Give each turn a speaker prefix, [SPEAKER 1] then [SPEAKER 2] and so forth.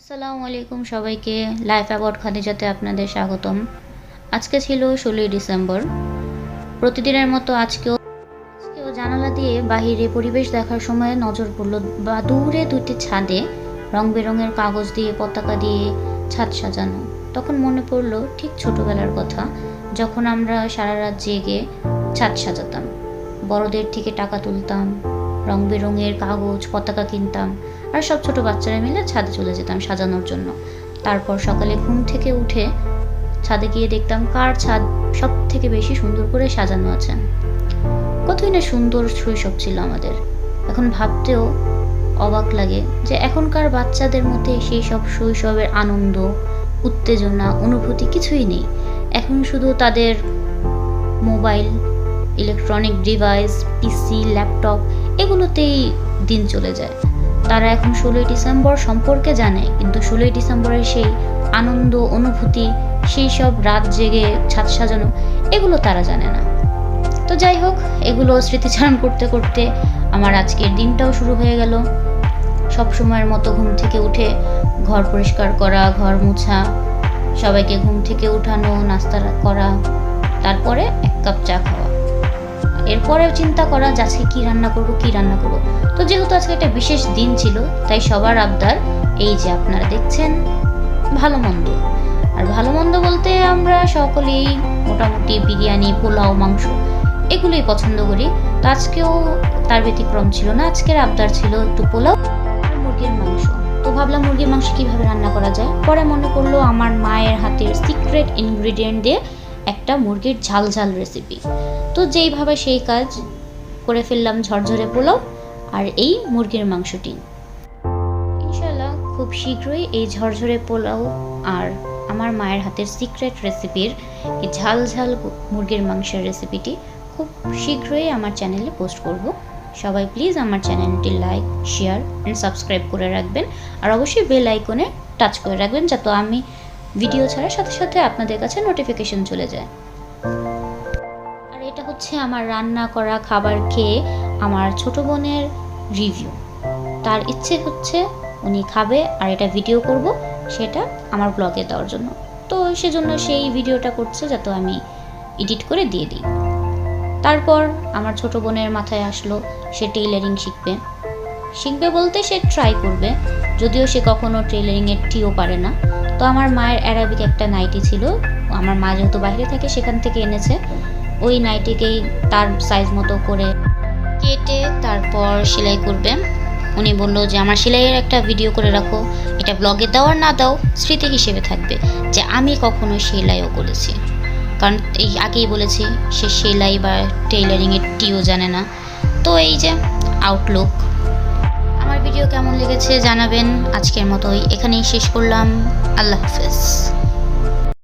[SPEAKER 1] আসসালামু আলাইকুম সবাইকে। লাইফ অ্যাবাউট খাদিজাতে আপনাদের স্বাগতম। আজকে ছিল 16ই ডিসেম্বর। প্রতিদিনের মতো আজকেও জানালা দিয়ে বাহিরে পরিবেশ দেখার সময় নজর পড়লো বা দূরে দুটি ছাদে রং বেরঙের কাগজ দিয়ে পতাকা দিয়ে ছাদ সাজানো। তখন মনে পড়লো ঠিক ছোটবেলার কথা, যখন আমরা সারা রাত জেগে ছাদ সাজাতাম, বড়দের থেকে টাকা তুলতাম, রং বেরঙের কাগজ পতাকা কিনতাম, আর সব ছোট বাচ্চারা মিলে ছাদে চলে যেতাম সাজানোর জন্য। তারপর সকালে ঘুম থেকে উঠে ছাদে গিয়ে দেখতাম কার ছাদ সব থেকে বেশি সুন্দর করে সাজানো আছে। কতই না সুন্দর শৈশব ছিল আমাদের। এখন ভাবতেও অবাক লাগে যে এখনকার বাচ্চাদের মধ্যে সেই সব শৈশবের আনন্দ, উত্তেজনা, অনুভূতি কিছুই নেই। এখন শুধু তাদের মোবাইল, ইলেকট্রনিক ডিভাইস, পিসি, ল্যাপটপ এগুলোতেই দিন চলে যায়। তারা এখন 16ই ডিসেম্বর সম্পর্কে জানে, কিন্তু 16ই ডিসেম্বরের সেই আনন্দ, অনুভূতি, সেই সব রাত জেগে ছাদ সাজানো এগুলো তারা জানে না। তো যাই হোক, এগুলো স্মৃতিচারণ করতে করতে আমার আজকের দিনটাও শুরু হয়ে গেল। সব সময়ের মতো ঘুম থেকে উঠে ঘর পরিষ্কার করা, ঘর মোছা, সবাইকে ঘুম থেকে উঠানো, নাস্তা করা, তারপরে 1 কাপ চা খাওয়া। এরপরেও চিন্তা করা যে আজকে কী রান্না করব। তো যেহেতু আজকে একটা বিশেষ দিন ছিল, তাই সবার আবদার এই যে আপনারা দেখছেন ভালো মন্দ। আর ভালো মন্দ বলতে আমরা সকলেই মোটামুটি বিরিয়ানি, পোলাও, মাংস এগুলোই পছন্দ করি। তো আজকেও তার ব্যতিক্রম ছিল না। আজকের আবদার ছিল একটু পোলাও আর মুরগির মাংস। তো ভাবলাম মুরগির মাংস কীভাবে রান্না করা যায়। পরে মনে পড়লো আমার মায়ের হাতের সিক্রেট ইনগ্রিডিয়েন্ট দিয়ে একটা মুরগির ঝাল ঝাল রেসিপি। তো যেইভাবে সেই কাজ করে ফেললাম ঝরঝরে পোলাও আর এই মুরগির মাংসটি। ইনশাল্লাহ খুব শীঘ্রই এই ঝরঝরে পোলাও আর আমার মায়ের হাতের সিক্রেট রেসিপির এই ঝাল ঝাল মুরগির মাংসের রেসিপিটি খুব শীঘ্রই আমার চ্যানেলে পোস্ট করব। সবাই প্লিজ আমার চ্যানেলটি লাইক, শেয়ার অ্যান্ড সাবস্ক্রাইব করে রাখবেন। আর অবশ্যই বেল আইকনে টাচ করে রাখবেন, যাতে আমি ভিডিও ছাড়ার সাথে সাথে আপনাদের কাছে নোটিফিকেশন চলে যায়। আর এটা হচ্ছে আমার রান্না করা খাবার খেয়ে আমার ছোট বোনের রিভিউ। তার ইচ্ছে হচ্ছে উনি খাবে আর এটা ভিডিও করব, সেটা আমার ব্লগে দেওয়ার জন্য। তো সেজন্য সেই ভিডিওটা করছে যাতে আমি এডিট করে দিয়ে দিই। তারপর আমার ছোট বোনের মাথায় আসলো সে টেইলারিং শিখবে বলতে সে ট্রাই করবে, যদিও সে কখনো টেইলারিংয়ের টিও পারে না। তো আমার মায়ের অ্যারাবিক একটা নাইটি ছিল, আমার মা যেহেতু বাইরে থাকে সেখান থেকে এনেছে। ওই নাইটিকেই তার সাইজ মতো করে কেটে তারপর সেলাই করবে। উনি বললো যে আমার সেলাইয়ের একটা ভিডিও করে রাখো, এটা ব্লগে দাও আর না দাও স্মৃতি হিসেবে থাকবে যে আমি কখনো সেলাইও করেছি। কারণ এই আগেই বলেছি সে সেলাই বা টেইলারিংয়ের টিও জানে না। তো এই যে আউটলুক। আমার ভিডিও কেমন লেগেছে জানাবেন। আজকের মতোই এখানেই শেষ করলাম। আল্লাহ হাফেজ।